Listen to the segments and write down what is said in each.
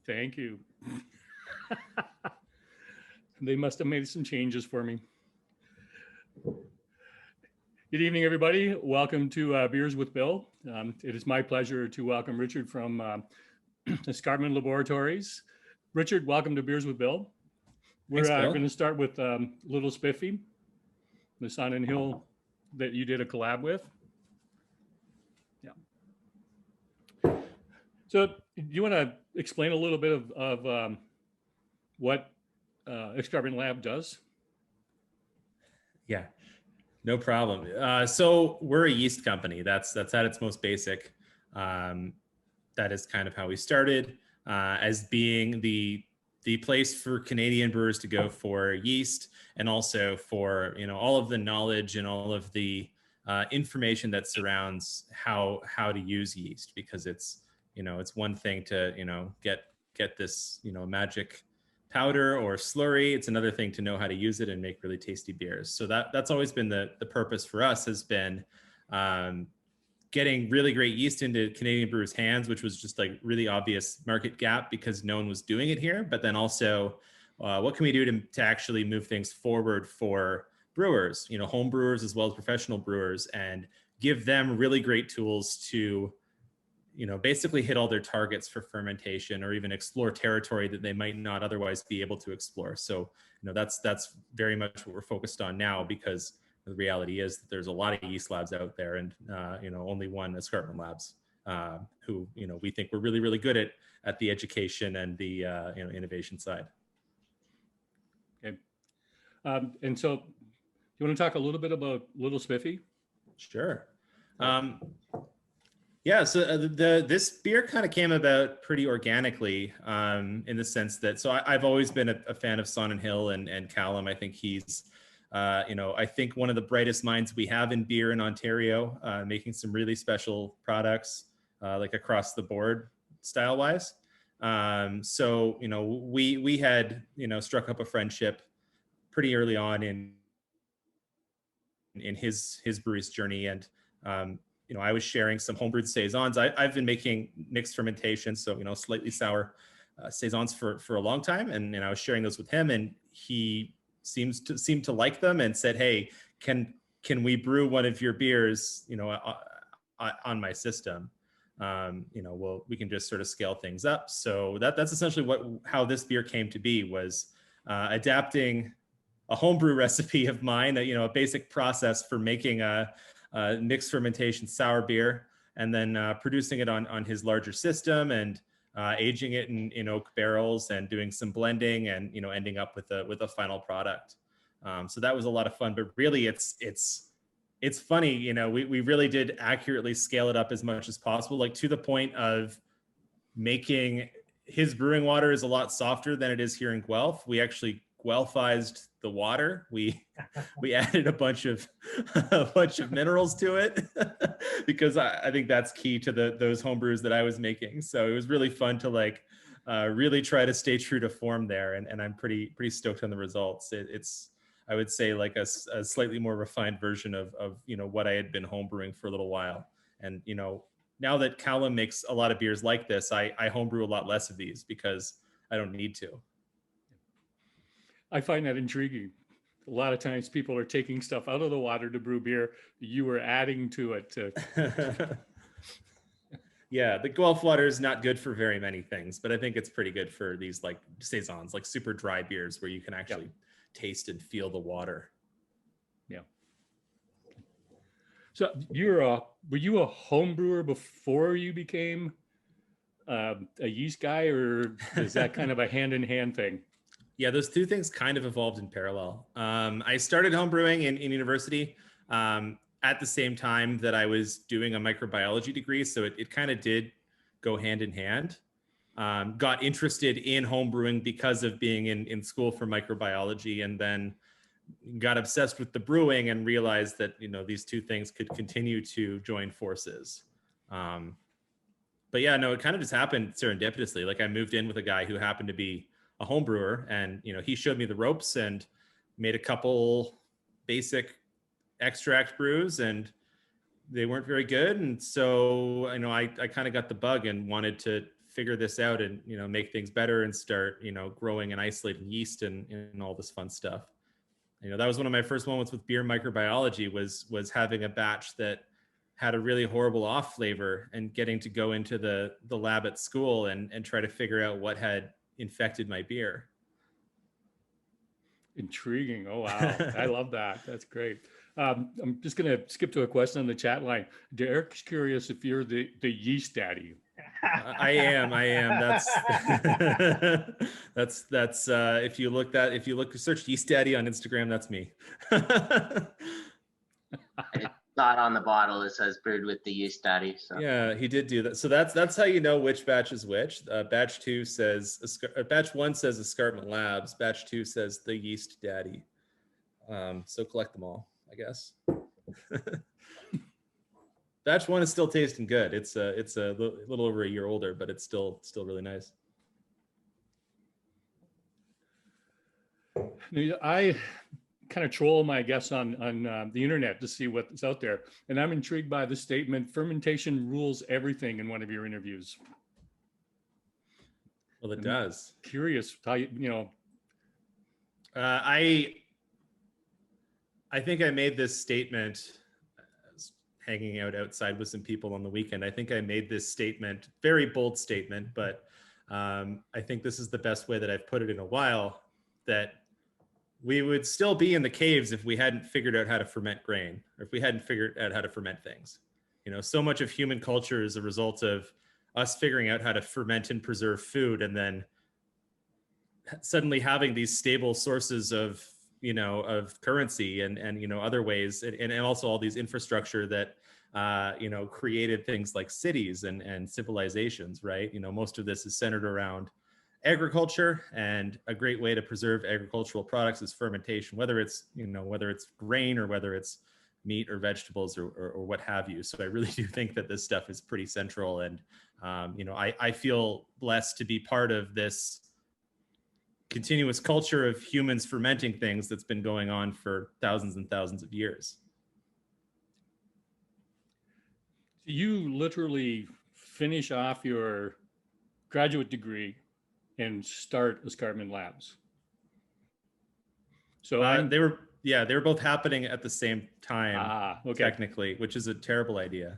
Thank you. They must have made some changes for me. Good evening, everybody. Welcome to Beers with Bill. It is my pleasure to welcome Richard from Escarpment Laboratories. Richard, welcome to Beers with Bill. We're going to start with Little Spiffy, the Sun and Hill that you did a collab with. Yeah. So do you want to explain a little bit of what Escarpment Lab does? Yeah, no problem. So we're a yeast company. That's at its most basic. That is kind of how we started, as being the place for Canadian brewers to go for yeast, and also for all of the knowledge and all of the information that surrounds how to use yeast, because it's it's one thing to get this magic powder or slurry. It's another thing to know how to use it and make really tasty beers. So that's always been the purpose for us, has been getting really great yeast into Canadian brewers' hands, which was just like really obvious market gap because no one was doing it here. But then also, what can we do to actually move things forward for brewers, home brewers as well as professional brewers, and give them really great tools to basically hit all their targets for fermentation, or even explore territory that they might not otherwise be able to explore. So, that's very much what we're focused on now, because the reality is that there's a lot of yeast labs out there, and only one, Escarpment Labs, who we think we're really, really good at the education and the innovation side. Okay, and so you want to talk a little bit about Little Spiffy? Sure. Yeah, so this beer kind of came about pretty organically, in the sense that, so I've always been a fan of Sun and Hill and Callum. I think he's, I think one of the brightest minds we have in beer in Ontario, making some really special products, like across the board style wise. So, we had, struck up a friendship pretty early on in his brewery's journey. And, I was sharing some homebrewed saisons. I've been making mixed fermentation, so slightly sour saisons for a long time, and I was sharing those with him, and he seemed to like them, and said, "Hey, can we brew one of your beers, on my system? Well, we can just sort of scale things up." So that's essentially how this beer came to be, was adapting a homebrew recipe of mine, a basic process for making a mixed fermentation sour beer, and then producing it on his larger system, and aging it in oak barrels, and doing some blending, and ending up with a final product. So that was a lot of fun. But really, it's funny, we really did accurately scale it up as much as possible, like to the point of making his brewing water is a lot softer than it is here in Guelph. We actually Guelphized the water. We added a bunch of minerals to it because I think that's key to those homebrews that I was making. So it was really fun to really try to stay true to form there, and I'm pretty stoked on the results. It's I would say like a slightly more refined version of what I had been homebrewing for a little while. And now that Callum makes a lot of beers like this, I homebrew a lot less of these because I don't need to. I find that intriguing. A lot of times people are taking stuff out of the water to brew beer. You were adding to it. Yeah, the Guelph water is not good for very many things, but I think it's pretty good for these like saisons, like super dry beers where you can actually taste and feel the water. Yeah. So were you a home brewer before you became a yeast guy, or is that kind of a hand-in-hand thing? Yeah, those two things kind of evolved in parallel. I started homebrewing in university at the same time that I was doing a microbiology degree. So it kind of did go hand in hand. Got interested in homebrewing because of being in school for microbiology, and then got obsessed with the brewing and realized that, these two things could continue to join forces. But yeah, no, it kind of just happened serendipitously. Like I moved in with a guy who happened to be a home brewer, and he showed me the ropes and made a couple basic extract brews, and they weren't very good. And so I kind of got the bug and wanted to figure this out and, make things better and start, growing and isolating yeast and all this fun stuff. That was one of my first moments with beer microbiology was having a batch that had a really horrible off flavor and getting to go into the lab at school and try to figure out what had infected my beer. Intriguing. Oh, wow. I love that. That's great. I'm just going to skip to a question on the chat line. Derek's curious if you're the yeast daddy. I am. That's if you search yeast daddy on Instagram, that's me. It's not on the bottle. It says brewed with the yeast daddy. So. Yeah, he did do that. So that's how you know which batch is which. Batch 1 says Escarpment Labs. Batch 2 says the yeast daddy. So collect them all, I guess. Batch 1 is still tasting good. It's a little over a year older, but it's still really nice. I kind of troll my guests on the internet to see what's out there, and I'm intrigued by the statement "fermentation rules everything" in one of your interviews. Well, it does. Curious how you. I think I made this statement. I was hanging out outside with some people on the weekend. I think I made this statement, very bold statement, but I think this is the best way that I've put it in a while, that we would still be in the caves if we hadn't figured out how to ferment grain, or if we hadn't figured out how to ferment things. So much of human culture is a result of us figuring out how to ferment and preserve food, and then suddenly having these stable sources of currency and other ways, and also all these infrastructure that created things like cities and civilizations, right? Most of this is centered around agriculture, and a great way to preserve agricultural products is fermentation, whether it's grain or whether it's meat or vegetables or what have you. So I really do think that this stuff is pretty central, and I feel blessed to be part of this continuous culture of humans fermenting things that's been going on for thousands and thousands of years. You literally finish off your graduate degree and start Escarpment Labs. So they were both happening at the same time, okay. Technically, which is a terrible idea.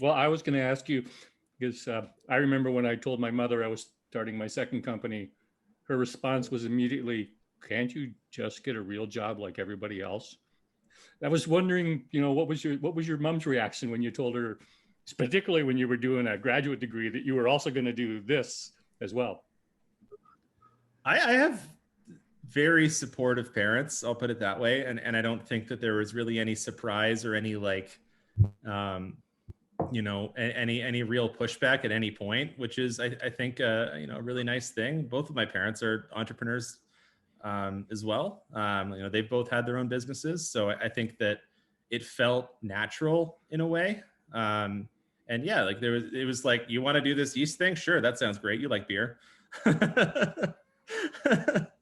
Well, I was going to ask you, because I remember when I told my mother I was starting my second company, her response was immediately, "Can't you just get a real job like everybody else?" I was wondering, what was your mom's reaction when you told her, particularly when you were doing a graduate degree, that you were also going to do this as well? I have very supportive parents, I'll put it that way, and I don't think that there was really any surprise or any any real pushback at any point, which is I think a really nice thing. Both of my parents are entrepreneurs as well. They've both had their own businesses, so I think that it felt natural in a way. And yeah, it was like, you want to do this yeast thing? Sure, that sounds great. You like beer.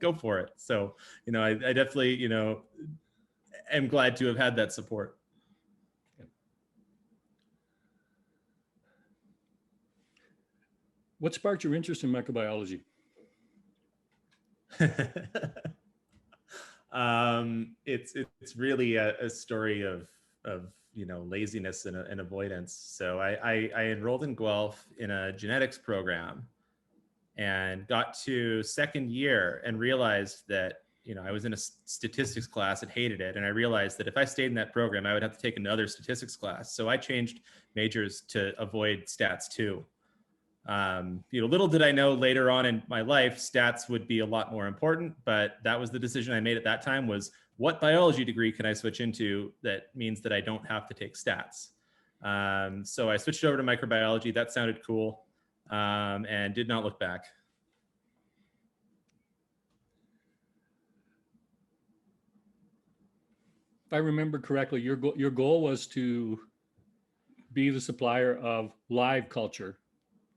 Go for it. So, I definitely, am glad to have had that support. What sparked your interest in microbiology? It's really a story of laziness and avoidance. So I enrolled in Guelph in a genetics program and got to second year and realized that I was in a statistics class and hated it, and I realized that if I stayed in that program I would have to take another statistics class. So I changed majors to avoid stats too. Little did I know later on in my life, stats would be a lot more important, but that was the decision I made at that time, was what biology degree can I switch into that means that I don't have to take stats? So I switched over to microbiology. That sounded cool, and did not look back. If I remember correctly, your goal was to be the supplier of live culture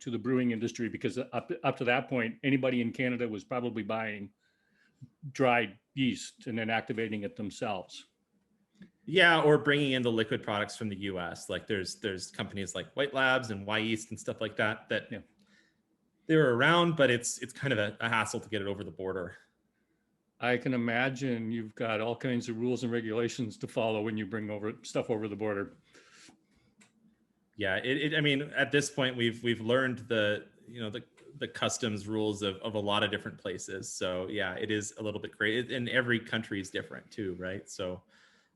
to the brewing industry, because up to that point, anybody in Canada was probably buying dried yeast and then activating it themselves. Yeah, or bringing in the liquid products from the US. Like there's companies like White Labs and Yeast and stuff like that Yeah. they're around, but it's kind of a hassle to get it over the border. I can imagine you've got all kinds of rules and regulations to follow when you bring over stuff over the border. Yeah, I mean, at this point, we've learned the customs rules of a lot of different places. So yeah, it is a little bit great, and every country is different too, right? So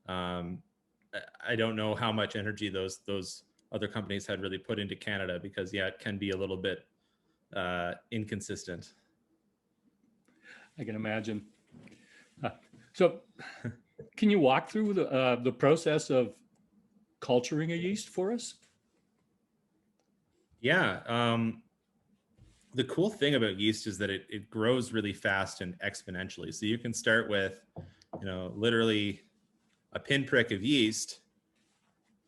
I don't know how much energy those other companies had really put into Canada, because yeah, it can be a little bit inconsistent. I can imagine. So can you walk through the process of culturing a yeast for us? Yeah. The cool thing about yeast is that it grows really fast and exponentially. So you can start with, literally a pinprick of yeast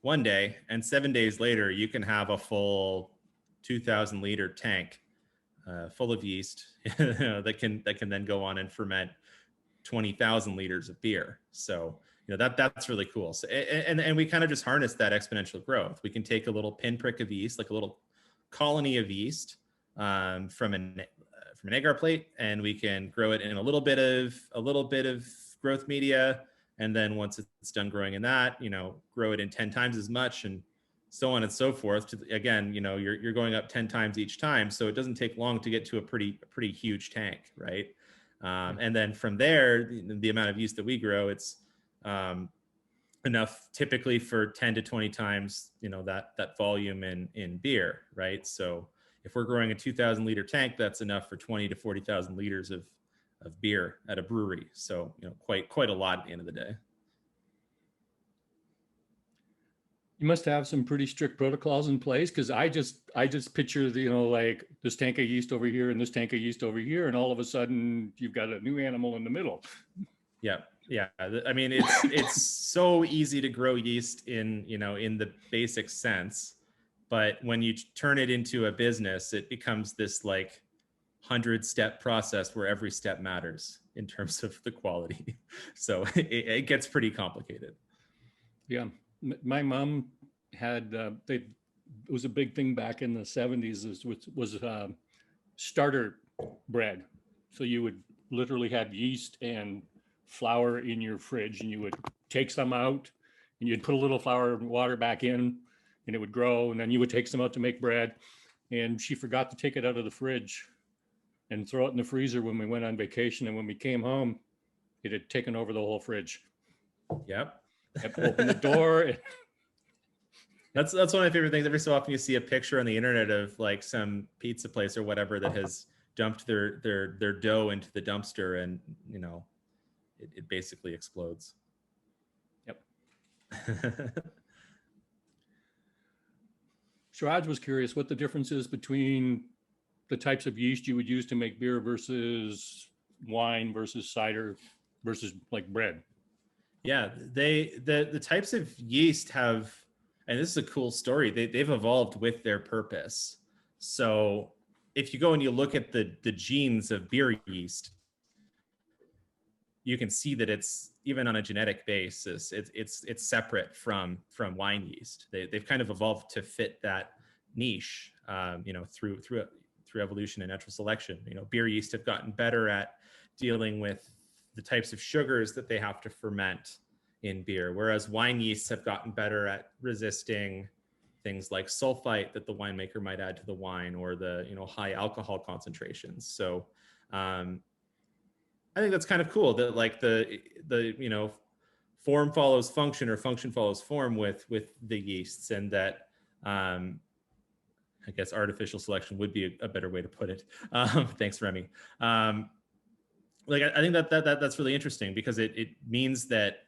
one day, and 7 days later, you can have a full 2,000 liter tank full of yeast that can then go on and ferment 20,000 liters of beer. So that's really cool. So and we kind of just harness that exponential growth. We can take a little pinprick of yeast, like a little colony of yeast from an agar plate, and we can grow it in a little bit of growth media, and then once it's done growing in that, grow it in 10 times as much, and so on and so forth. Again, you're going up 10 times each time, so it doesn't take long to get to a pretty huge tank, right? And then from there, the amount of yeast that we grow, it's enough typically for 10 to 20 times, that volume in beer, right? So if we're growing a 2,000 liter tank, that's enough for 20 to 40,000 liters of beer at a brewery. So, quite a lot at the end of the day. You must have some pretty strict protocols in place, because I just picture like this tank of yeast over here and this tank of yeast over here, and all of a sudden you've got a new animal in the middle. Yeah. I mean, it's so easy to grow yeast in the basic sense, but when you turn it into a business, it becomes this like 100-step process where every step matters in terms of the quality. So it gets pretty complicated. Yeah. My mom had it was a big thing back in the 70s, was starter bread. So you would literally have yeast and flour in your fridge, and you would take some out and you'd put a little flour and water back in, and it would grow, and then you would take some out to make bread. And she forgot to take it out of the fridge and throw it in the freezer when we went on vacation, and when we came home, it had taken over the whole fridge. Yep. Open the door. That's one of my favorite things. Every so often you see a picture on the internet of like some pizza place or whatever that has dumped their dough into the dumpster, and it basically explodes. Yep. Siraj was curious what the difference is between the types of yeast you would use to make beer versus wine versus cider versus like bread. Yeah, the types of yeast have, and this is a cool story, they've evolved with their purpose. So if you go and you look at the genes of beer yeast, you can see that it's, even on a genetic basis, it's separate from wine yeast. They've kind of evolved to fit that niche, through evolution and natural selection. Beer yeast have gotten better at dealing with the types of sugars that they have to ferment in beer, whereas wine yeasts have gotten better at resisting things like sulfite that the winemaker might add to the wine, or the high alcohol concentrations. So I think that's kind of cool that like the form follows function, or function follows form with the yeasts, and that I guess artificial selection would be a better way to put it. Thanks, Remy. I think that's really interesting, because it means that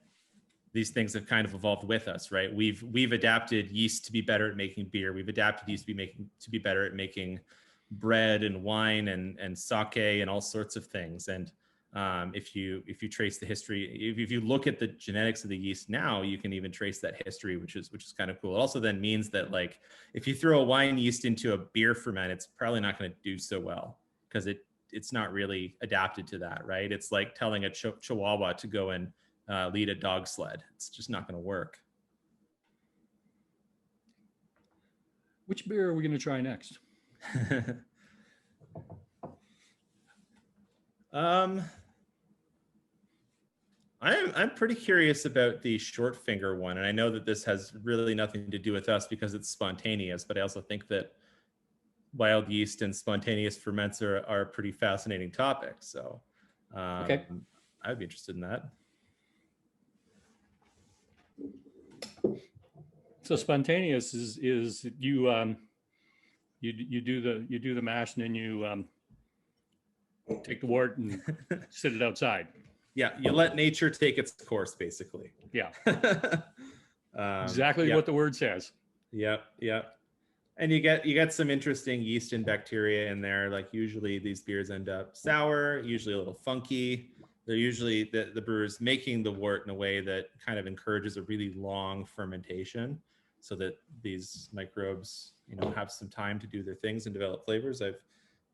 these things have kind of evolved with us, right? We've adapted yeast to be better at making beer. We've adapted yeast to be better at making bread and wine and sake and all sorts of things. And if you trace the history, if you look at the genetics of the yeast now, you can even trace that history, which is kind of cool. It also then means that like if you throw a wine yeast into a beer ferment, it's probably not going to do so well, because it's not really adapted to that, right? It's like telling a Chihuahua to go and lead a dog sled. It's just not going to work. Which beer are we going to try next? I'm pretty curious about the short finger one, and I know that this has really nothing to do with us because it's spontaneous, but I also think that wild yeast and spontaneous ferments are a pretty fascinating topic. So Okay. I'd be interested in that. So spontaneous is you you do the mash and then you take the wort and sit it outside. Yeah, you let nature take its course, basically. Yeah. Exactly yeah. what the word says. Yep. And you get some interesting yeast and bacteria in there. Like usually these beers end up sour, usually a little funky. They're usually the brewers making the wort in a way that kind of encourages a really long fermentation, so that these microbes, have some time to do their things and develop flavors. I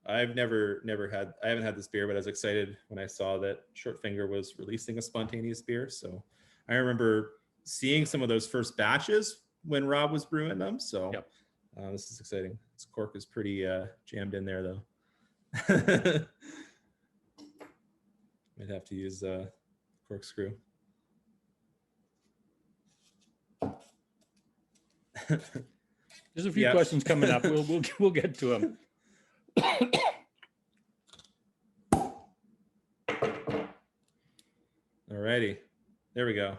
haven't had this beer, but I was excited when I saw that Shortfinger was releasing a spontaneous beer. So I remember seeing some of those first batches when Rob was brewing them. So Yep. This is exciting. This cork is pretty jammed in there, though. Might have to use a corkscrew. There's a few questions coming up. We'll get to them. Alrighty, there we go.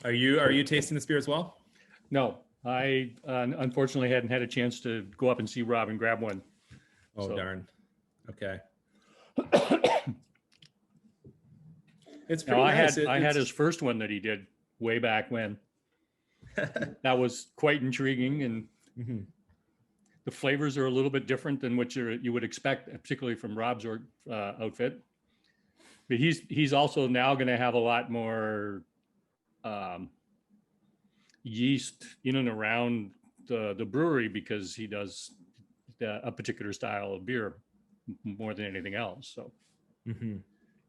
Are you tasting this beer as well? No, I unfortunately hadn't had a chance to go up and see Rob and grab one. Oh, So- darn. Okay. It's Now, pretty nice. I had his first one that he did way back when. That was quite intriguing, and Mhm. the flavors are a little bit different than what you would expect, particularly from Rob's outfit. But he's also now going to have a lot more yeast in and around the brewery, because he does a particular style of beer more than anything else. So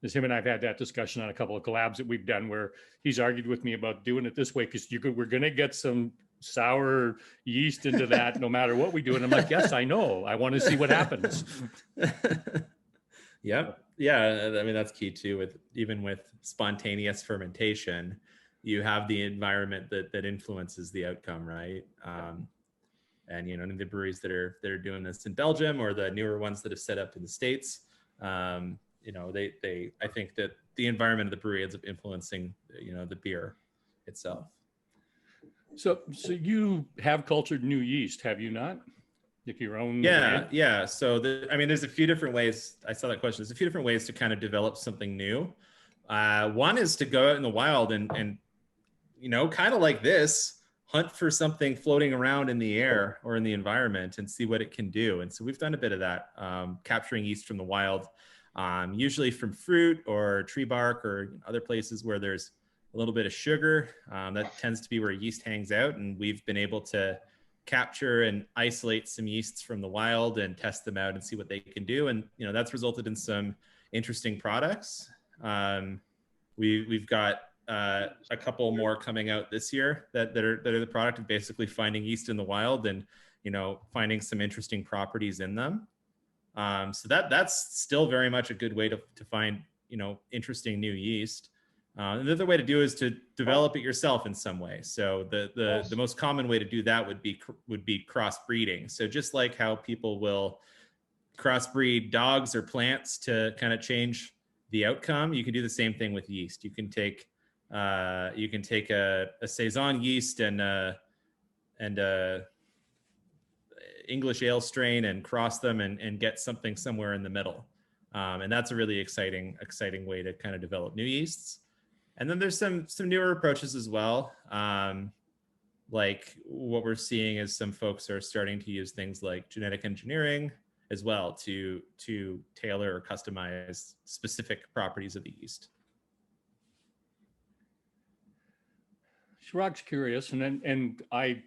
as him and I've had that discussion on a couple of collabs that we've done, where he's argued with me about doing it this way, because we're going to get some sour yeast into that no matter what we do. And I'm like, yes, I know. I want to see what happens. Yep. Yeah. I mean, that's key too. Even with spontaneous fermentation, you have the environment that influences the outcome, right? And the breweries that are doing this in Belgium, or the newer ones that have set up in the States, I think that the environment of the brewery ends up influencing, the beer itself. So you have cultured new yeast, have you not? Like your own? Yeah. Yeah. So there's a few different ways. I saw that question. There's a few different ways to kind of develop something new. One is to go out in the wild and kind of like this, hunt for something floating around in the air or in the environment and see what it can do. And so we've done a bit of that, capturing yeast from the wild, usually from fruit or tree bark or other places where there's a little bit of sugar. That tends to be where yeast hangs out. And we've been able to capture and isolate some yeasts from the wild and test them out and see what they can do. And, that's resulted in some interesting products. We've got a couple more coming out this year that are the product of basically finding yeast in the wild and finding some interesting properties in them. So that's still very much a good way to find interesting new yeast. Another way to do is to develop it yourself in some way. So the most common way to do that would be crossbreeding. So just like how people will crossbreed dogs or plants to kind of change the outcome, you can do the same thing with yeast. You can take a saison yeast and a English ale strain and cross them and get something somewhere in the middle. And that's a really exciting way to kind of develop new yeasts. And then there's some newer approaches as well. like what we're seeing is some folks are starting to use things like genetic engineering as well to tailor or customize specific properties of the yeast. Chirag's curious, and I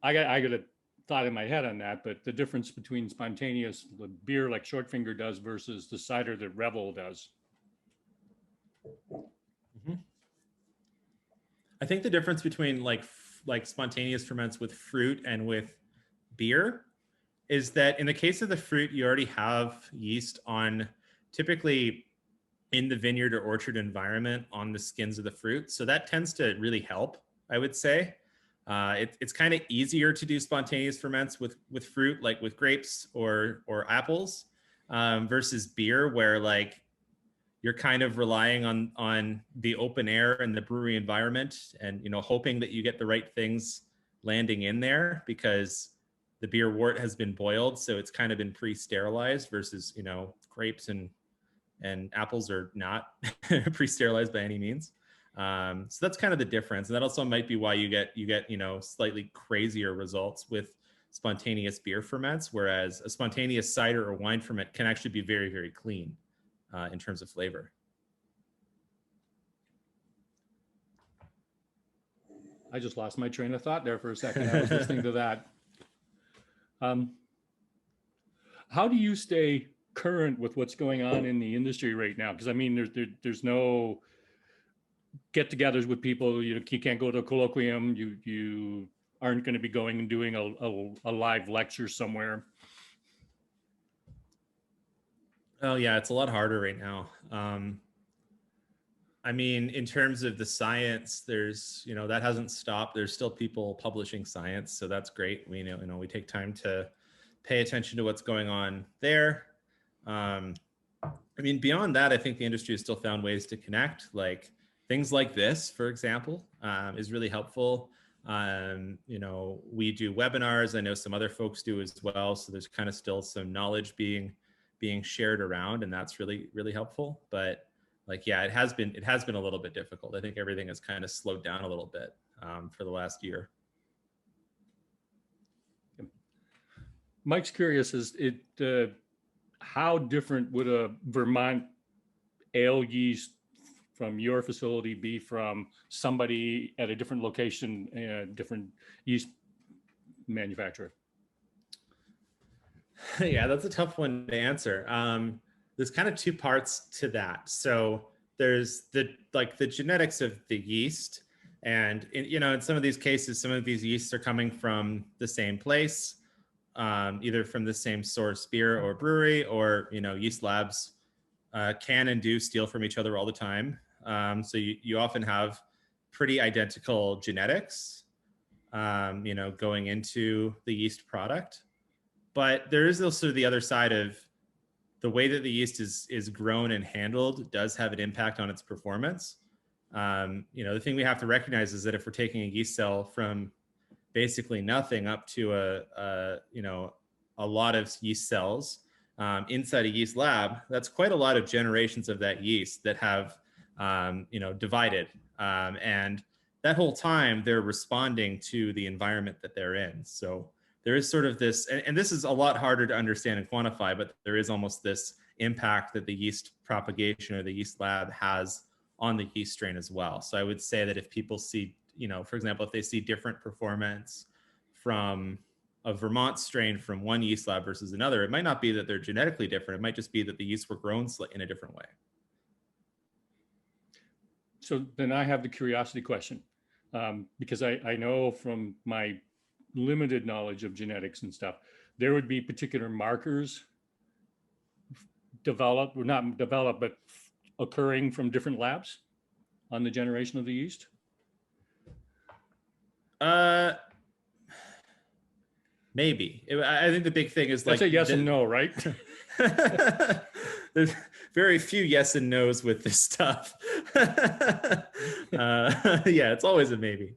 got a thought in my head on that, but the difference between spontaneous beer like Shortfinger does versus the cider that Revel does. Mm-hmm. I think the difference between like spontaneous ferments with fruit and with beer is that in the case of the fruit, you already have yeast on, typically in the vineyard or orchard environment, on the skins of the fruit. So that tends to really help, I would say. It's kind of easier to do spontaneous ferments with fruit, like with grapes or apples, versus beer, where like you're kind of relying on the open air and the brewery environment, and hoping that you get the right things landing in there, because the beer wort has been boiled, so it's kind of been pre-sterilized, versus grapes and apples are not pre-sterilized by any means. So that's kind of the difference, and that also might be why you get slightly crazier results with spontaneous beer ferments, whereas a spontaneous cider or wine ferment can actually be very, very clean in terms of flavor. I just lost my train of thought there for a second. I was listening to that. How do you stay current with what's going on in the industry right now? Because I mean, there's no get-togethers with people. You can't go to a colloquium. You aren't going to be going and doing a live lecture somewhere. Oh yeah, it's a lot harder right now. I mean, in terms of the science, there's, that hasn't stopped. There's still people publishing science, so that's great. We we take time to pay attention to what's going on there. I mean, beyond that, I think the industry has still found ways to connect, like things like this, for example, is really helpful. We do webinars. I know some other folks do as well. So there's kind of still some knowledge being shared around, and that's really, really helpful. But like, yeah, it has been a little bit difficult. I think everything has kind of slowed down a little bit for the last year. Mike's curious, how different would a Vermont ale yeast from your facility be from somebody at a different location, different yeast manufacturer? Yeah, that's a tough one to answer. There's kind of two parts to that. So there's the genetics of the yeast, and in some of these cases, some of these yeasts are coming from the same place, either from the same source beer or brewery, or yeast labs can and do steal from each other all the time. So you often have pretty identical genetics, going into the yeast product. But there is also the other side of the way that the yeast is grown and handled does have an impact on its performance. The thing we have to recognize is that if we're taking a yeast cell from basically nothing up to a lot of yeast cells inside a yeast lab, that's quite a lot of generations of that yeast that have divided, and that whole time they're responding to the environment that they're in. So there is sort of this, and this is a lot harder to understand and quantify, but there is almost this impact that the yeast propagation or the yeast lab has on the yeast strain as well. So I would say that if people see, for example, if they see different performance from a Vermont strain from one yeast lab versus another, it might not be that they're genetically different. It might just be that the yeasts were grown in a different way. So then I have the curiosity question, because I know from my limited knowledge of genetics and stuff, there would be particular markers developed, or not developed, but occurring from different labs on the generation of the yeast? Maybe. I think the big thing is That's a yes and no, right? There's very few yes and no's with this stuff. Yeah, it's always a maybe.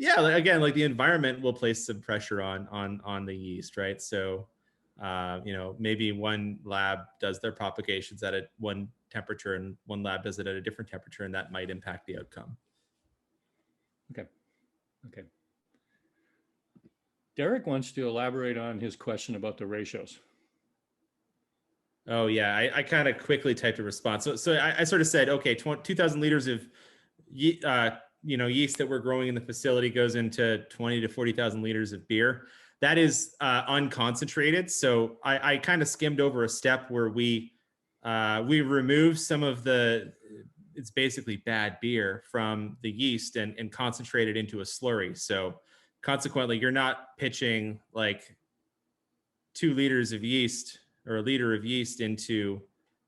Yeah, again, like the environment will place some pressure on the yeast, right? So, maybe one lab does their propagations at one temperature and one lab does it at a different temperature, and that might impact the outcome. Okay. Okay. Derek wants to elaborate on his question about the ratios. Oh yeah, I kind of quickly typed a response. So I sort of said, okay, 2,000 liters of yeast that we're growing in the facility goes into 20 to 40,000 liters of beer. That is unconcentrated. So I kind of skimmed over a step where we remove some of it's basically bad beer from the yeast and concentrate it into a slurry. So consequently, you're not pitching like 2 liters of yeast or a liter of yeast into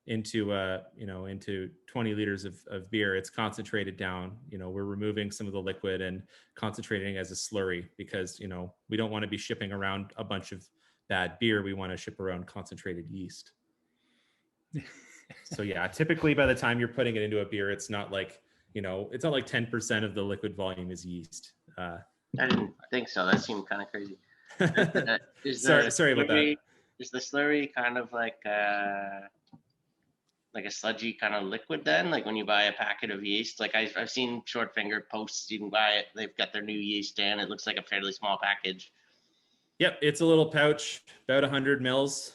20 liters of beer. It's concentrated down. We're removing some of the liquid and concentrating as a slurry because we don't want to be shipping around a bunch of bad beer. We want to ship around concentrated yeast. So yeah, typically by the time you're putting it into a beer, it's not like 10% of the liquid volume is yeast. I didn't think so. That seemed kind of crazy. Sorry about that. Is the slurry kind of like a sludgy kind of liquid then? Like when you buy a packet of yeast, like I've seen Short Finger posts, you can buy it. They've got their new yeast in. It looks like a fairly small package. Yep, it's a little pouch, about 100 mils,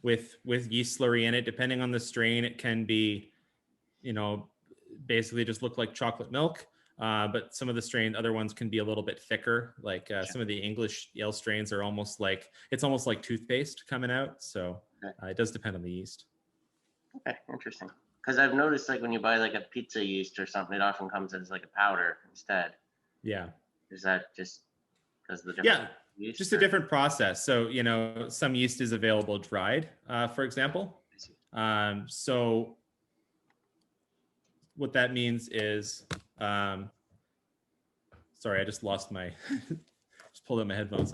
with yeast slurry in it. Depending on the strain, it can be, basically just look like chocolate milk. But some of the other ones can be a little bit thicker. Like some of the English ale strains are almost like toothpaste coming out. So it does depend on the yeast. Okay, interesting. Because I've noticed like when you buy like a pizza yeast or something, it often comes as like a powder instead. Yeah. Is that just because the different yeast? Just a different process. So some yeast is available dried, for example. So what that means is, sorry, I just lost my, just pulled out my headphones.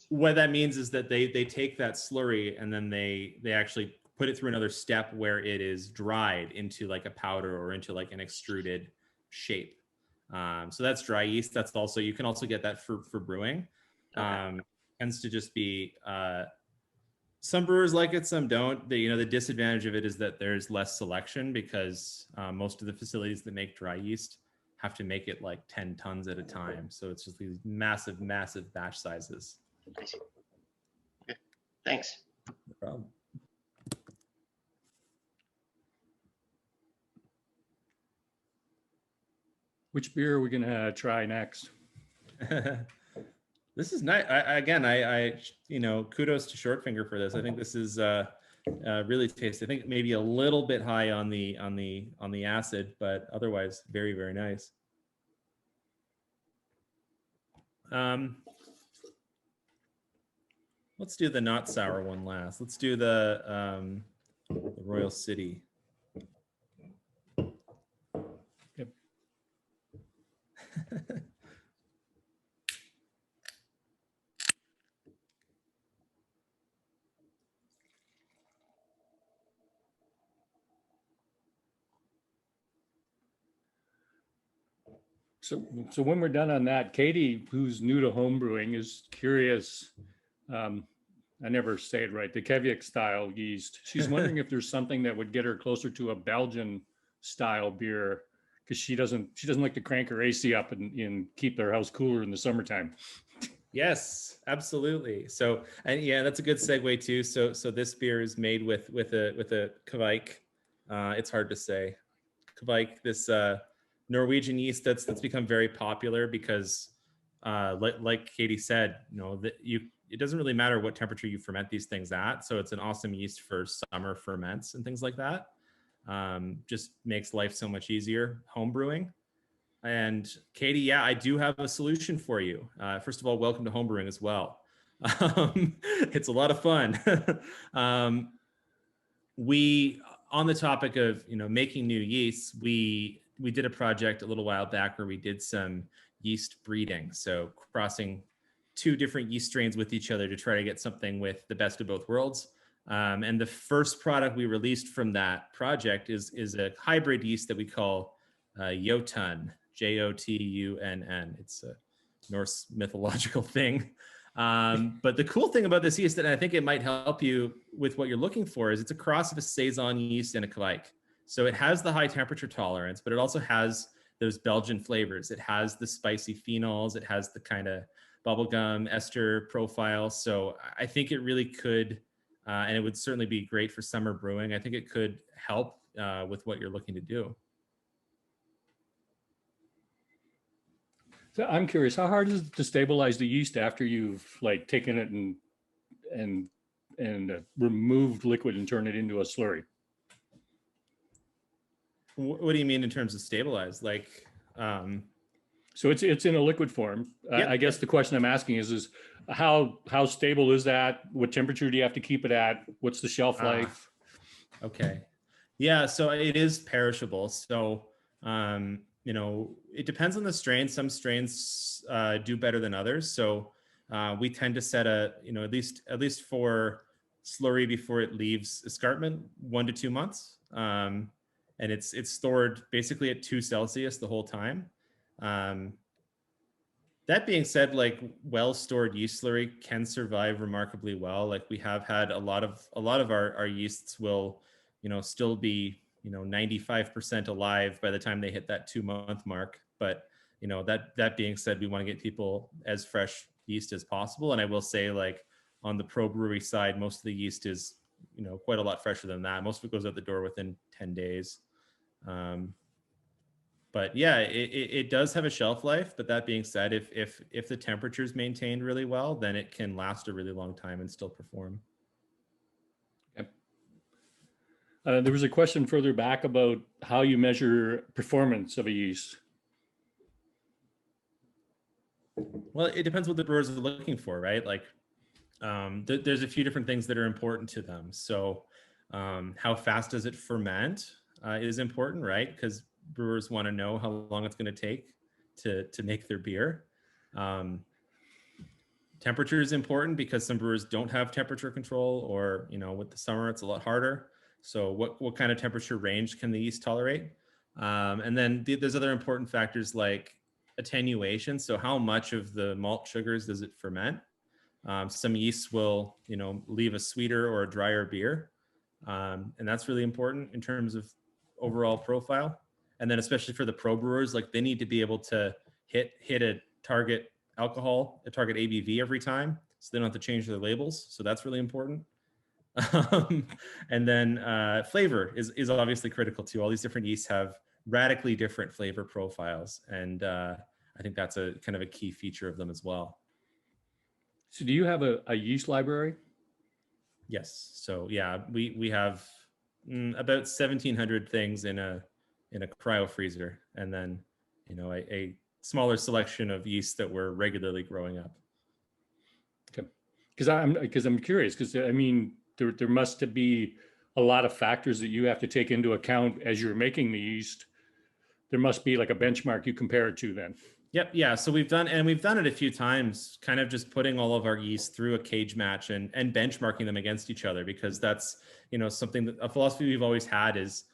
What that means is that they take that slurry and then they actually put it through another step where it is dried into like a powder or into like an extruded shape. So that's dry yeast. You can also get that for brewing. Tends to just be, some brewers like it, some don't. The disadvantage of it is that there's less selection because most of the facilities that make dry yeast have to make it like 10 tons at a time. So it's just these massive, massive batch sizes. I see. Okay. Thanks. No problem. Which beer are we going to try next? This is nice. I kudos to Short Finger for this. I think this is really tasty. I think maybe a little bit high on the acid, but otherwise very, very nice. Let's do the not sour one last. Let's do the Royal City. Yep. So when we're done on that, Katie, who's new to homebrewing, is curious. I never say it right. The Kveik style yeast. She's wondering if there's something that would get her closer to a Belgian style beer, because she doesn't like to crank her AC up and keep their house cooler in the summertime. Yes, absolutely. So, and yeah, that's a good segue too. So this beer is made with a Kveik. It's hard to say. Kveik, this Norwegian yeast that's become very popular because, like Katie said, it doesn't really matter what temperature you ferment these things at. So it's an awesome yeast for summer ferments and things like that. Just makes life so much easier home brewing. And Katie, yeah, I do have a solution for you. First of all, welcome to homebrewing as well. It's a lot of fun. We, on the topic of making new yeasts, we did a project a little while back where we did some yeast breeding, so crossing 2 different yeast strains with each other to try to get something with the best of both worlds. And the first product we released from that project is a hybrid yeast that we call Jotun, Jotun. It's a Norse mythological thing. But the cool thing about this yeast, and I think it might help you with what you're looking for, is it's a cross of a Saison yeast and a Kveik. So it has the high temperature tolerance, but it also has those Belgian flavors. It has the spicy phenols. It has the kind of bubblegum ester profile. So I think it really could, and it would certainly be great for summer brewing. I think it could help with what you're looking to do. So I'm curious, how hard is it to stabilize the yeast after you've like taken it and removed liquid and turned it into a slurry? What do you mean in terms of stabilize? Like, so it's in a liquid form. Yep. I guess the question I'm asking is how stable is that? What temperature do you have to keep it at? What's the shelf life? Okay. Yeah, so it is perishable. So, it depends on the strain. Some strains do better than others. So we tend to set at least for slurry before it leaves escarpment, 1 to 2 months. And it's stored basically at 2 Celsius the whole time. That being said, like well-stored yeast slurry can survive remarkably well. Like we have had a lot of our yeasts will, still be, 95% alive by the time they hit that 2-month mark. But, that being said, we want to get people as fresh yeast as possible. And I will say, like on the pro brewery side, most of the yeast is, quite a lot fresher than that. Most of it goes out the door within 10 days. But yeah, it does have a shelf life. But that being said, if the temperature is maintained really well, then it can last a really long time and still perform. There was a question further back about how you measure performance of a yeast. Well, it depends what the brewers are looking for, right? Like there's a few different things that are important to them. So how fast does it ferment is important, right? Because brewers want to know how long it's going to take to make their beer. Temperature is important because some brewers don't have temperature control, or with the summer it's a lot harder. So what kind of temperature range can the yeast tolerate? And then there's other important factors like attenuation. So how much of the malt sugars does it ferment? Some yeasts will leave a sweeter or a drier beer, and that's really important in terms of overall profile. And then especially for the pro brewers, like they need to be able to hit a target alcohol, a target ABV every time, so they don't have to change their labels. So that's really important. And then flavor is obviously critical too. All these different yeasts have radically different flavor profiles, and I think that's a kind of a key feature of them as well. So do you have a yeast library? Yes. So yeah, we have about 1,700 things in a cryo freezer, and then a smaller selection of yeast that we're regularly growing up. Okay, because I'm curious, because I mean there must be a lot of factors that you have to take into account as you're making the yeast. There must be like a benchmark you compare it to then. Yep. Yeah. So we've done it a few times, kind of just putting all of our yeast through a cage match and benchmarking them against each other, because that's, something that a philosophy we've always had is,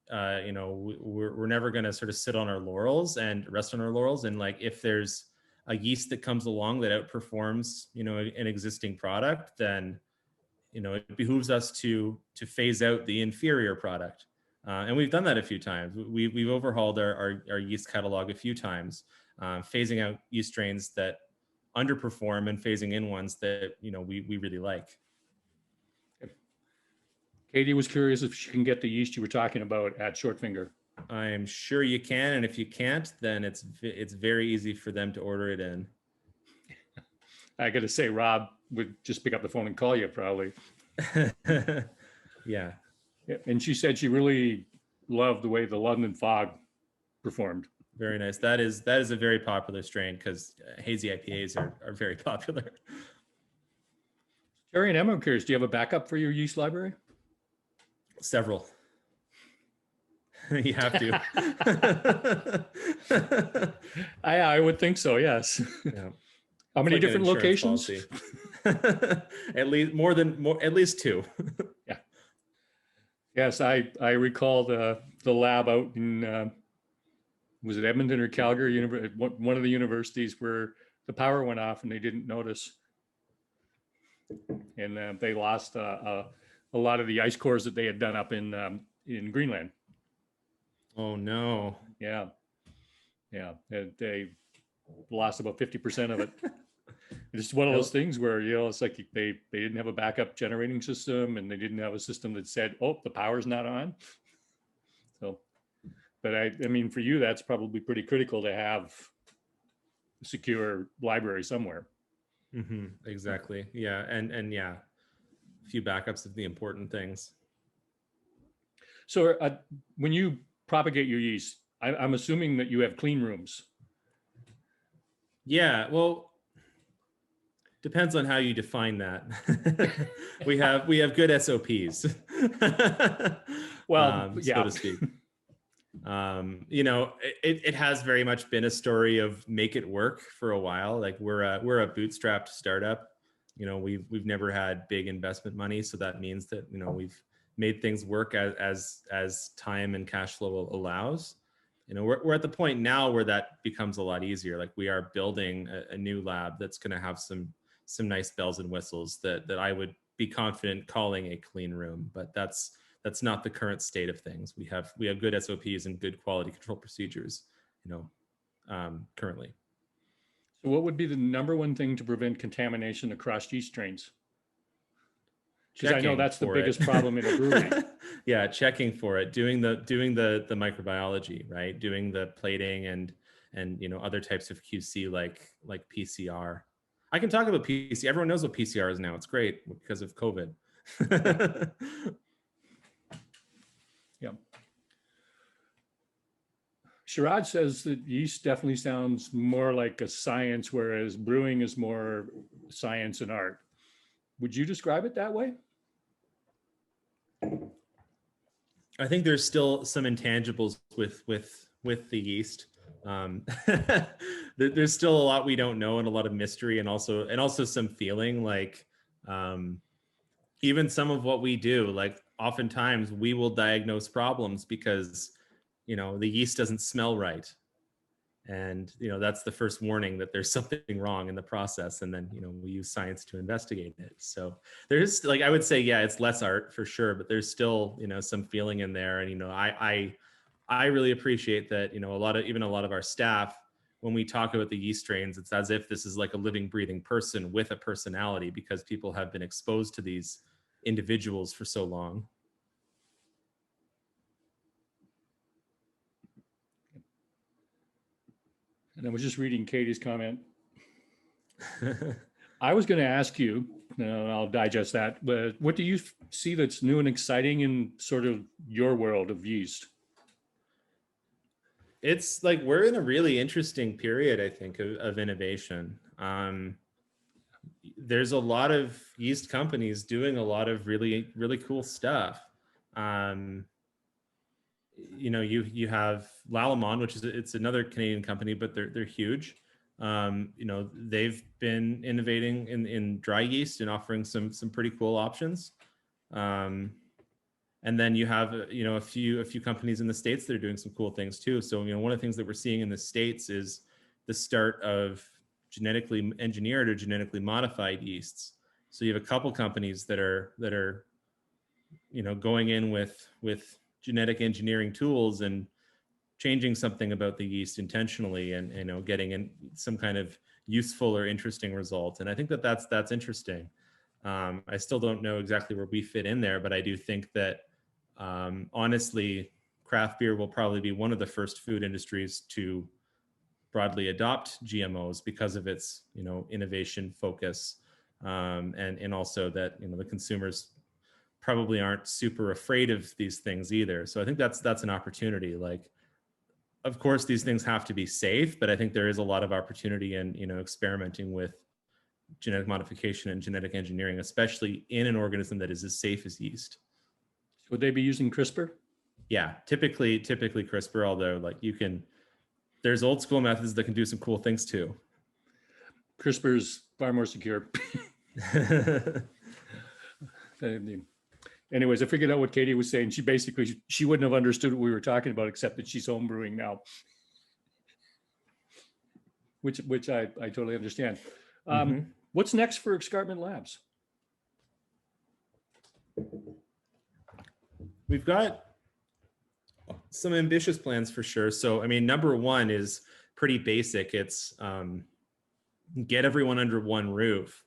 we're never going to sort of sit on our laurels and rest on our laurels. And like, if there's a yeast that comes along that outperforms, an existing product, then, it behooves us to phase out the inferior product. And we've done that a few times. We've overhauled our yeast catalog a few times, phasing out yeast strains that underperform and phasing in ones that we really like. Katie was curious if she can get the yeast you were talking about at Shortfinger. I'm sure you can, and if you can't, then it's very easy for them to order it in. I got to say, Rob would just pick up the phone and call you probably. Yeah. And she said she really loved the way the London Fog performed. Very nice. That is a very popular strain, because hazy IPAs are very popular. Terry and Emma, I'm curious, do you have a backup for your yeast library? Several. You have to. I would think so, yes. Yeah. How many different locations? At least 2. Yeah. Yes, I recall the lab out in was it Edmonton or Calgary, one of the universities, where the power went off and they didn't notice, and they lost a lot of the ice cores that they had done up in Greenland. Oh no. Yeah. Yeah, they lost about 50% of it. It's just one of those things where, it's like they didn't have a backup generating system, and they didn't have a system that said, oh, the power's not on. So, but I mean, for you, that's probably pretty critical to have a secure library somewhere. Exactly. Yeah. And yeah, a few backups of the important things. So when you propagate your yeast, I'm assuming that you have clean rooms. Yeah. Well, depends on how you define that. we have good SOPs. Well, yeah. So to speak. It has very much been a story of make it work for a while. Like we're a bootstrapped startup. We've never had big investment money, so that means that we've made things work as time and cash flow allows. We're at the point now where that becomes a lot easier. Like we are building a new lab that's going to have some nice bells and whistles that I would be confident calling a clean room, but that's not the current state of things. We have good SOPs and good quality control procedures, currently. So what would be the number one thing to prevent contamination across yeast strains? Because I know that's the biggest problem in a brewery. Yeah, checking for it, doing the microbiology, right? Doing the plating and other types of QC like PCR. I can talk about PCR. Everyone knows what PCR is now. It's great because of COVID. Yeah. Sharad says that yeast definitely sounds more like a science, whereas brewing is more science and art. Would you describe it that way? I think there's still some intangibles with the yeast. There's still a lot we don't know, and a lot of mystery, and also some feeling like even some of what we do, like oftentimes we will diagnose problems because the yeast doesn't smell right, and that's the first warning that there's something wrong in the process, and then we use science to investigate it. So there's, like, I would say, yeah, it's less art for sure, but there's still some feeling in there. And I really appreciate that a lot of our staff, when we talk about the yeast strains, it's as if this is like a living, breathing person with a personality, because people have been exposed to these individuals for so long. And I was just reading Katie's comment. I was going to ask you, I'll digest that, but what do you see that's new and exciting in sort of your world of yeast? It's like we're in a really interesting period, I think, of innovation. There's a lot of yeast companies doing a lot of really, really cool stuff. You have Lallemand, which it's another Canadian company, but they're huge. They've been innovating in dry yeast and offering some pretty cool options. And then you have a few companies in the States that are doing some cool things too. So one of the things that we're seeing in the States is the start of genetically engineered or genetically modified yeasts. So you have a couple companies that are going in with genetic engineering tools and changing something about the yeast intentionally, and getting in some kind of useful or interesting result. And I think that's interesting. I still don't know exactly where we fit in there, but I do think that honestly, craft beer will probably be one of the first food industries to broadly adopt GMOs because of its innovation focus, and also that the consumers probably aren't super afraid of these things either. So I think that's an opportunity. Like, of course, these things have to be safe, but I think there is a lot of opportunity in experimenting with genetic modification and genetic engineering, especially in an organism that is as safe as yeast. Would they be using CRISPR? Yeah, typically CRISPR, although there's old school methods that can do some cool things too. CRISPR's far more secure. Anyways, I figured out what Katie was saying. She wouldn't have understood what we were talking about, except that she's home brewing now, which I totally understand. What's next for Escarpment Labs? We've got some ambitious plans for sure. So, I mean, number one is pretty basic. It's get everyone under one roof,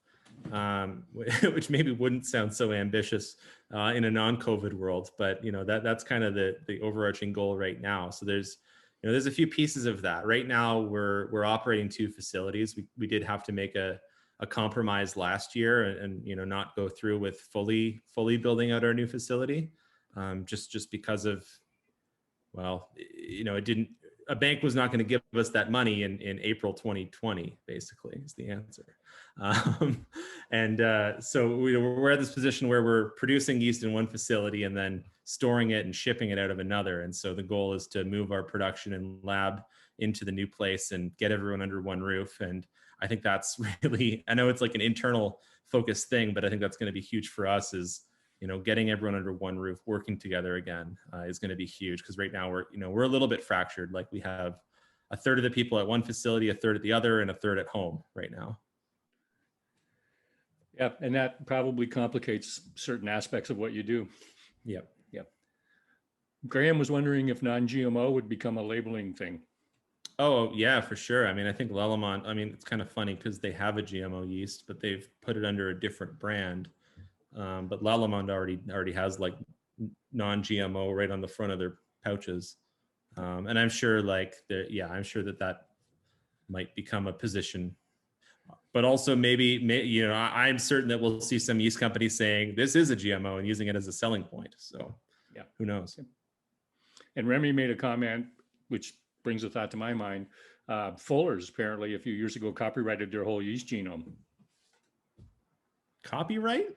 which maybe wouldn't sound so ambitious in a non-COVID world, but that's kind of the overarching goal right now. So there's a few pieces of that. Right now we're operating 2 facilities. We did have to make a compromise last year and not go through with fully building out our new facility, just because of, well, it didn't. A bank was not going to give us that money in April 2020, basically, is the answer. So we're at this position where we're producing yeast in one facility and then storing it and shipping it out of another. And so the goal is to move our production and lab into the new place and get everyone under one roof. And I think that's really, I know it's like an internal focused thing, but I think that's going to be huge for us is, getting everyone under one roof, working together again is going to be huge. Because right now we're a little bit fractured. Like we have a third of the people at one facility, a third at the other, and a third at home right now. Yeah, and that probably complicates certain aspects of what you do. Yep. Graham was wondering if non-GMO would become a labeling thing. Oh yeah, for sure. I mean, I think Lallemand, it's kind of funny because they have a GMO yeast, but they've put it under a different brand. But Lallemand already has like non-GMO right on the front of their pouches. And I'm sure I'm sure that might become a position, but also maybe, I'm certain that we'll see some yeast companies saying this is a GMO and using it as a selling point. So yeah, who knows? And Remy made a comment, which brings a thought to my mind. Fuller's apparently a few years ago copyrighted their whole yeast genome. Copyright?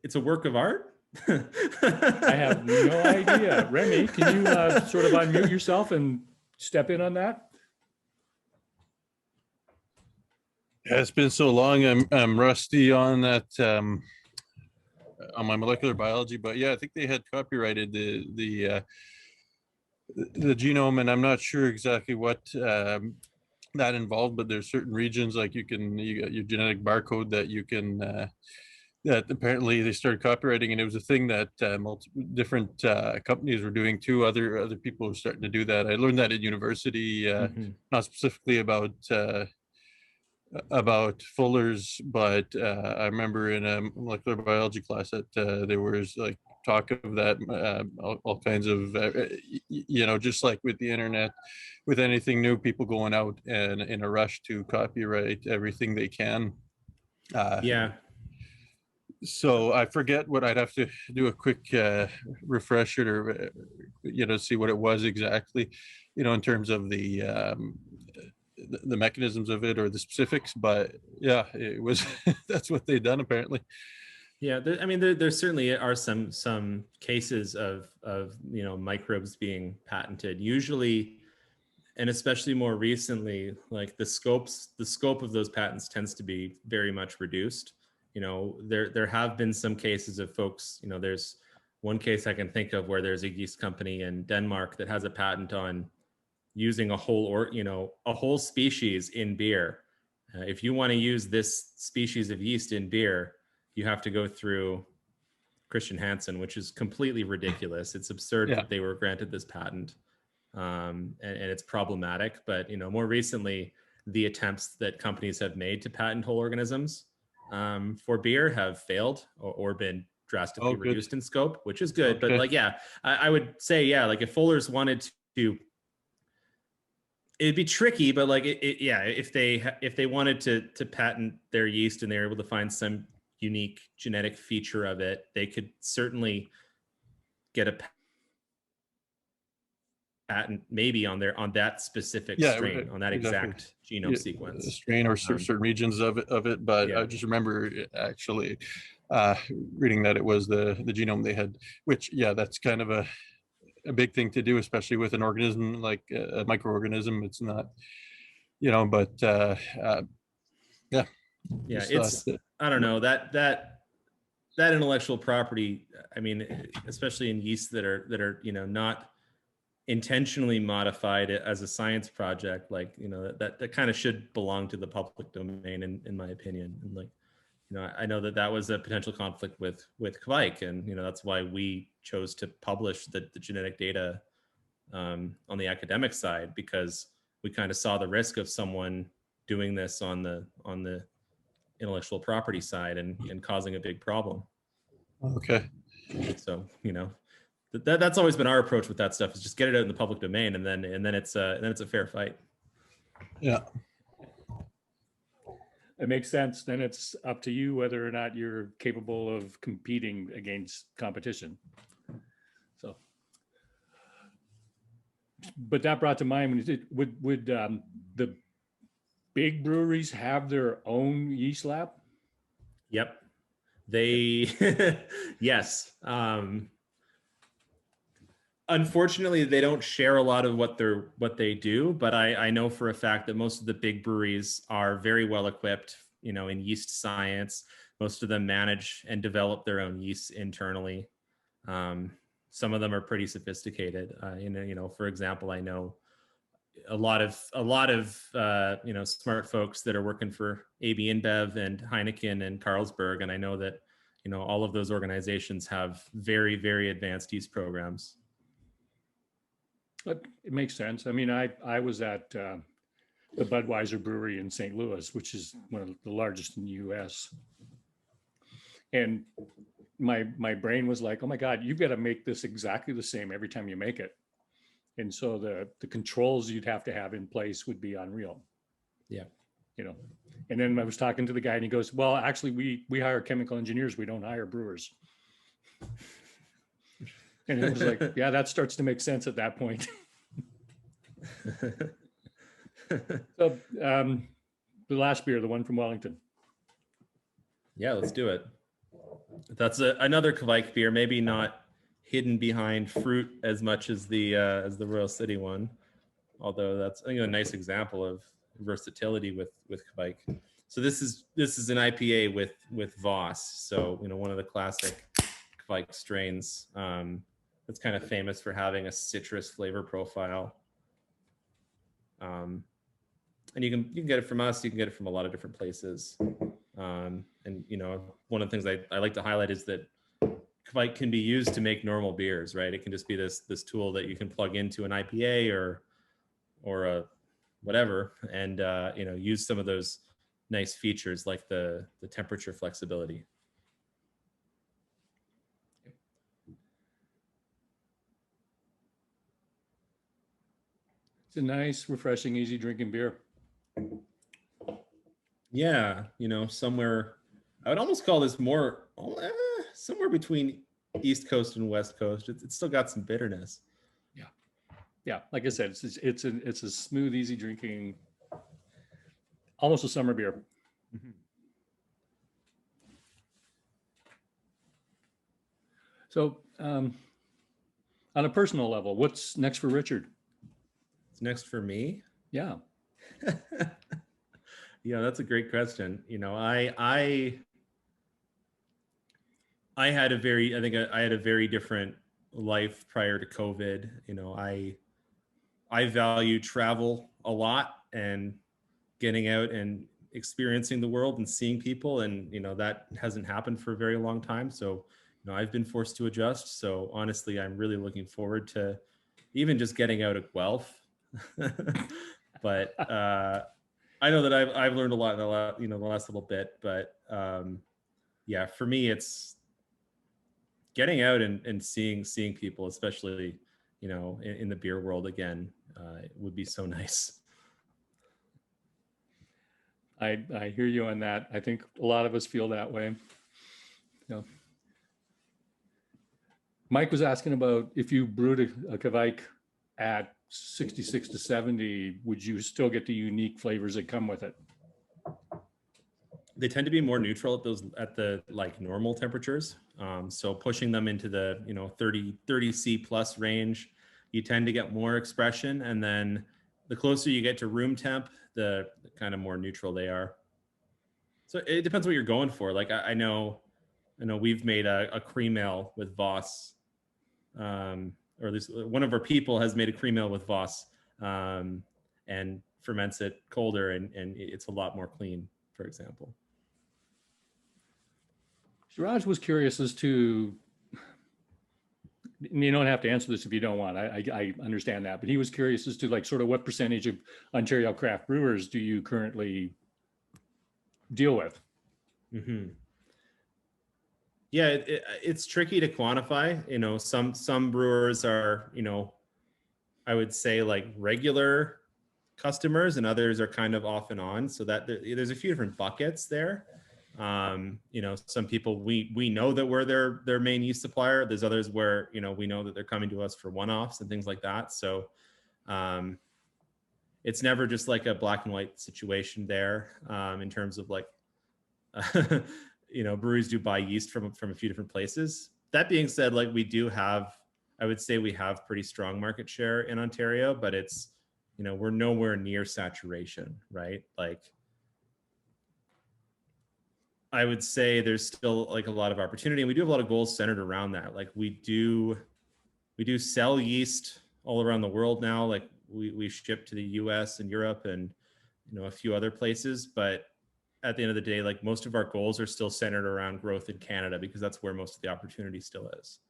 It's a work of art? I have no idea. Remy, can you sort of unmute yourself and step in on that? Yeah, it's been so long. I'm rusty on that, on my molecular biology, but yeah, I think they had copyrighted the genome, and I'm not sure exactly what that involved, but there's certain regions like you got your genetic barcode that you can that apparently they started copywriting, and it was a thing that different companies were doing too. Other people were starting to do that. I learned that at university, not specifically about Fuller's, but I remember in a molecular biology class that there was like talk of that, all kinds of, just like with the internet, with anything new, people going out and in a rush to copyright everything they can. Yeah. So I forget what I'd have to do a quick refresher to see what it was exactly, in terms of the mechanisms of it or the specifics, but yeah, it was that's what they'd done apparently. Yeah, there certainly are some cases of microbes being patented. Usually, and especially more recently, like the scope of those patents tends to be very much reduced. There have been some cases of folks, there's one case I can think of where there's a yeast company in Denmark that has a patent on using a whole species in beer. If you want to use this species of yeast in beer, you have to go through Christian Hansen, which is completely ridiculous. It's absurd that they were granted this patent, and it's problematic. But more recently, the attempts that companies have made to patent whole organisms for beer have failed or been drastically reduced in scope, which is good. Okay. But I would say if Fuller's wanted to, it'd be tricky, but if they wanted to patent their yeast and they're able to find some unique genetic feature of it, they could certainly get a patent maybe on that specific strain, on that exact genome sequence, strain, or certain regions of it. But I just remember actually reading that it was the genome they had, which that's kind of a big thing to do, especially with an organism like a microorganism. It's not, but it's I don't know, that intellectual property, especially in yeast that are not intentionally modified as a science project, that kind of should belong to the public domain in my opinion. And I know that was a potential conflict with Kvike, and that's why we chose to publish the genetic data on the academic side, because we kind of saw the risk of someone doing this on the intellectual property side and causing a big problem. Okay. So, that's always been our approach with that stuff, is just get it out in the public domain, and then it's a fair fight. Yeah. It makes sense. Then it's up to you whether or not you're capable of competing against competition. So, but that brought to mind, would the big breweries have their own yeast lab? Yep. They, yes. Unfortunately, they don't share a lot of what they do, but I know for a fact that most of the big breweries are very well equipped, in yeast science. Most of them manage and develop their own yeasts internally. Some of them are pretty sophisticated. For example, I know a lot of smart folks that are working for AB InBev and Heineken and Carlsberg, and I know that all of those organizations have very, very advanced yeast programs. But it makes sense. I mean, I was at the Budweiser brewery in St. Louis, which is one of the largest in the US. And my brain was like, oh my God, you've got to make this exactly the same every time you make it. And so the controls you'd have to have in place would be unreal. Yeah. And then I was talking to the guy and he goes, well, actually we hire chemical engineers. We don't hire brewers. And it was like, yeah, that starts to make sense at that point. So the last beer, the one from Wellington. Yeah, let's do it. That's another Kvike beer, maybe not hidden behind fruit as much as the Royal City one, although that's, I think, a nice example of versatility with Kvike. So this is an IPA with Voss. So one of the classic Kvike strains. That's kind of famous for having a citrus flavor profile. And you can get it from us. You can get it from a lot of different places. And one of the things I like to highlight is that Kvike can be used to make normal beers, right? It can just be this tool that you can plug into an IPA or a whatever, and use some of those nice features like the temperature flexibility. It's a nice, refreshing, easy drinking beer. Yeah, somewhere, I would almost call this more somewhere between East Coast and West Coast. It's still got some bitterness. Yeah. Like I said, it's a smooth, easy drinking, almost a summer beer. Mm-hmm. So on a personal level, what's next for Richard? What's next for me? Yeah. Yeah, that's a great question. I had a very different life prior to COVID. I value travel a lot and getting out and experiencing the world and seeing people, and that hasn't happened for a very long time. So I've been forced to adjust. So honestly, I'm really looking forward to even just getting out of Guelph. But I know that I've learned a lot in the last little bit. But yeah, for me, it's getting out and seeing people, especially in the beer world again, would be so nice. I hear you on that. I think a lot of us feel that way. Mike was asking about if you brewed a Kvike at 66 to 70, would you still get the unique flavors that come with it? They tend to be more neutral at the normal temperatures. So pushing them into the 30 C plus range, you tend to get more expression, and then the closer you get to room temp, the kind of more neutral they are. So it depends what you're going for. Like I know we've made a cream ale with Voss, or at least one of our people has made a cream ale with Voss, and ferments it colder, and it's a lot more clean, for example. Shiraj was curious as to You don't have to answer this if you don't want. I understand that, but he was curious as to like sort of what percentage of Ontario craft brewers do you currently deal with? Mm-hmm. Yeah, it's tricky to quantify. You know, some brewers are, you know, I would say like regular customers, and others are kind of off and on. So that there's a few different buckets there. You know, some people we know that we're their main yeast supplier. There's others where, you know, we know that they're coming to us for one-offs and things like that. So it's never just like a black and white situation there, in terms of like, you know, breweries do buy yeast from a few different places. That being said, like we do have, I would say we have pretty strong market share in Ontario, but it's, you know, we're nowhere near saturation, right? Like I would say there's still like a lot of opportunity, and we do have a lot of goals centered around that. Like we do sell yeast all around the world now. Like we ship to the US and Europe and, you know, a few other places, but at the end of the day, like most of our goals are still centered around growth in Canada, because that's where most of the opportunity still is.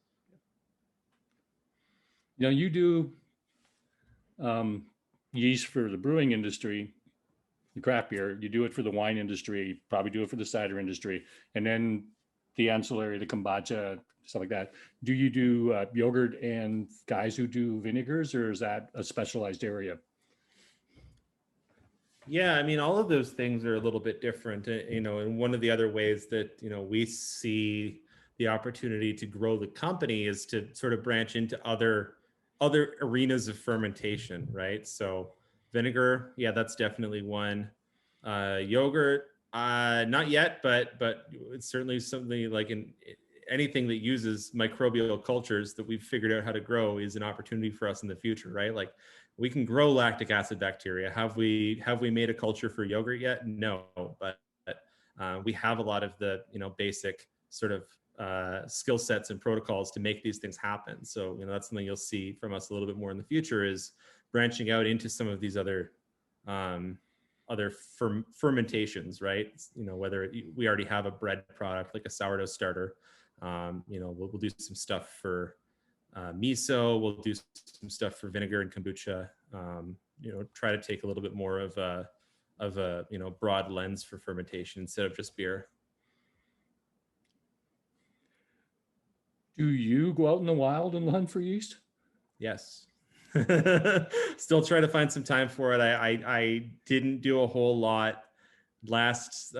You know, you do yeast for the brewing industry, the craft beer, you do it for the wine industry, probably do it for the cider industry, and then the ancillary, the kombucha, stuff like that. Do you do yogurt and guys who do vinegars, or is that a specialized area? Yeah, I mean, all of those things are a little bit different, you know, and one of the other ways that, you know, we see the opportunity to grow the company is to sort of branch into other arenas of fermentation, right? So vinegar, yeah, that's definitely one. Yogurt, not yet, but it's certainly something like anything that uses microbial cultures that we've figured out how to grow is an opportunity for us in the future, right? Like we can grow lactic acid bacteria. Have we made a culture for yogurt yet? No, but we have a lot of the, you know, basic sort of skill sets and protocols to make these things happen. So, you know, that's something you'll see from us a little bit more in the future, is branching out into some of these other fermentations, right? You know, whether we already have a bread product like a sourdough starter, you know, we'll do some stuff for miso, we'll do some stuff for vinegar and kombucha, you know, try to take a little bit more of a you know, broad lens for fermentation instead of just beer. Do you go out in the wild and hunt for yeast? Yes. Still try to find some time for it. I didn't do a whole lot last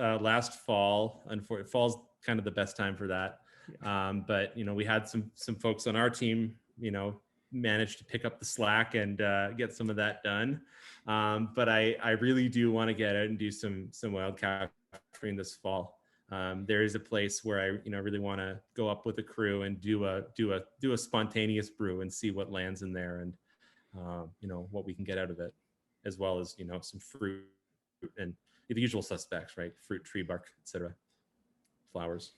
fall. Unfortunately, fall's kind of the best time for that. But you know, we had some folks on our team, you know, managed to pick up the slack and get some of that done. But I really do want to get out and do some wild capturing this fall. There is a place where I, you know, really want to go up with a crew and do a spontaneous brew and see what lands in there, and you know, what we can get out of it, as well as, you know, some fruit and the usual suspects, right? Fruit, tree bark, etc. Flowers.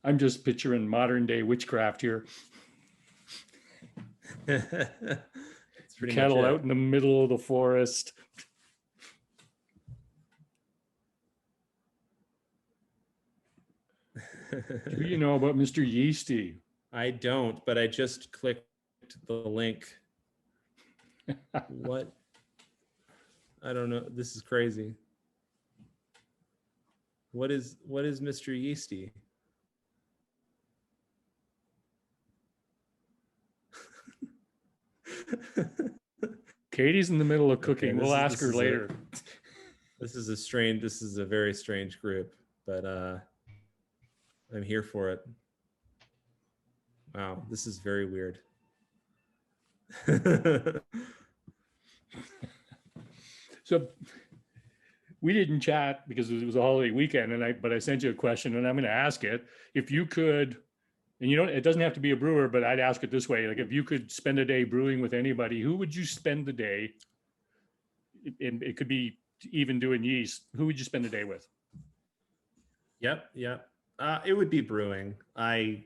I'm just picturing modern day witchcraft here. Kettle out in the middle of the forest. Do you know about Mr. Yeasty? I don't, but I just clicked the link. What? I don't know. This is crazy. What is Mr. Yeasty? Katie's in the middle of cooking. Okay, we'll ask her later. This is a very strange group, but I'm here for it. Wow, this is very weird. So we didn't chat because it was a holiday weekend, but I sent you a question, and I'm going to ask it. If you could, and you don't, it doesn't have to be a brewer, but I'd ask it this way: like, if you could spend a day brewing with anybody, who would you spend the day? And it could be even doing yeast. Who would you spend the day with? Yep. It would be brewing. I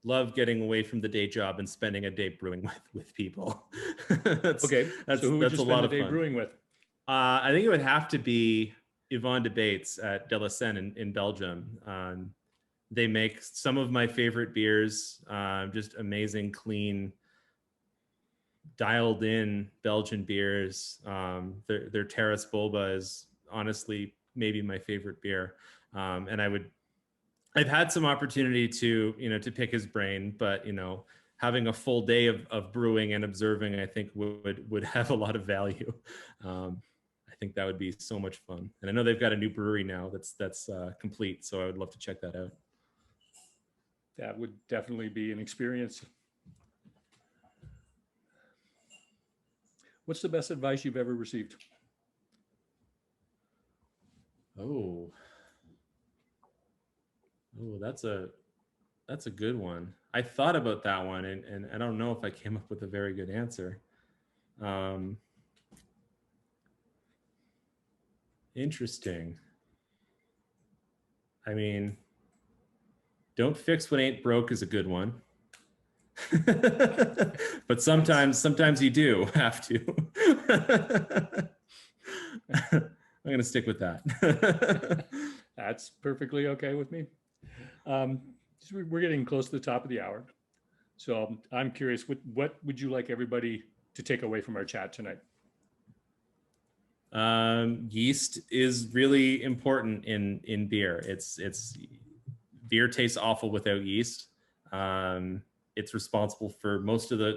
love getting away from the day job and spending a day brewing with people. Okay. So who would you spend the day brewing with? I think it would have to be Yvonne de Baets at De La Seine in Belgium. They make some of my favorite beers, just amazing, clean, dialed in Belgian beers. Their Terrace Bulba is honestly maybe my favorite beer. And I've had some opportunity to, to pick his brain, but, having a full day of brewing and observing, I think would have a lot of value. I think that would be so much fun. And I know they've got a new brewery now that's complete. So I would love to check that out. That would definitely be an experience. What's the best advice you've ever received? Oh, that's a good one. I thought about that one, and I don't know if I came up with a very good answer. Interesting. I mean, don't fix what ain't broke is a good one. But sometimes you do have to. I'm going to stick with that. That's perfectly okay with me. So we're getting close to the top of the hour. So I'm curious, what would you like everybody to take away from our chat tonight? Yeast is really important in beer. Beer tastes awful without yeast. It's responsible for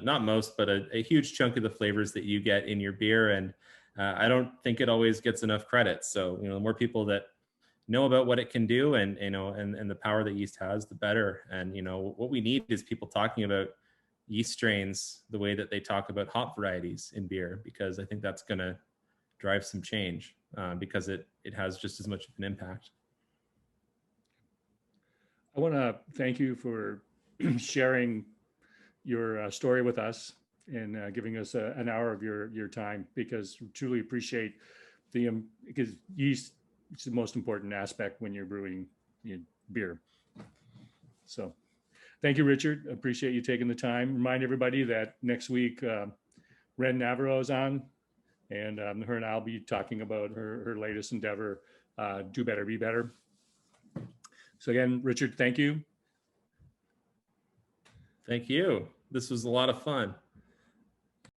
not most, but a huge chunk of the flavors that you get in your beer. And I don't think it always gets enough credit. So, the more people that know about what it can do and the power that yeast has, the better. And, what we need is people talking about yeast strains the way that they talk about hop varieties in beer, because I think that's going to drive some change because it has just as much of an impact. I want to thank you for sharing your story with us and giving us an hour of your time, because we truly appreciate because yeast is the most important aspect when you're brewing beer. So thank you, Richard. Appreciate you taking the time. Remind everybody that next week, Ren Navarro is on, and her and I'll be talking about her latest endeavor, Do Better, Be Better. So again, Richard, thank you. Thank you. This was a lot of fun.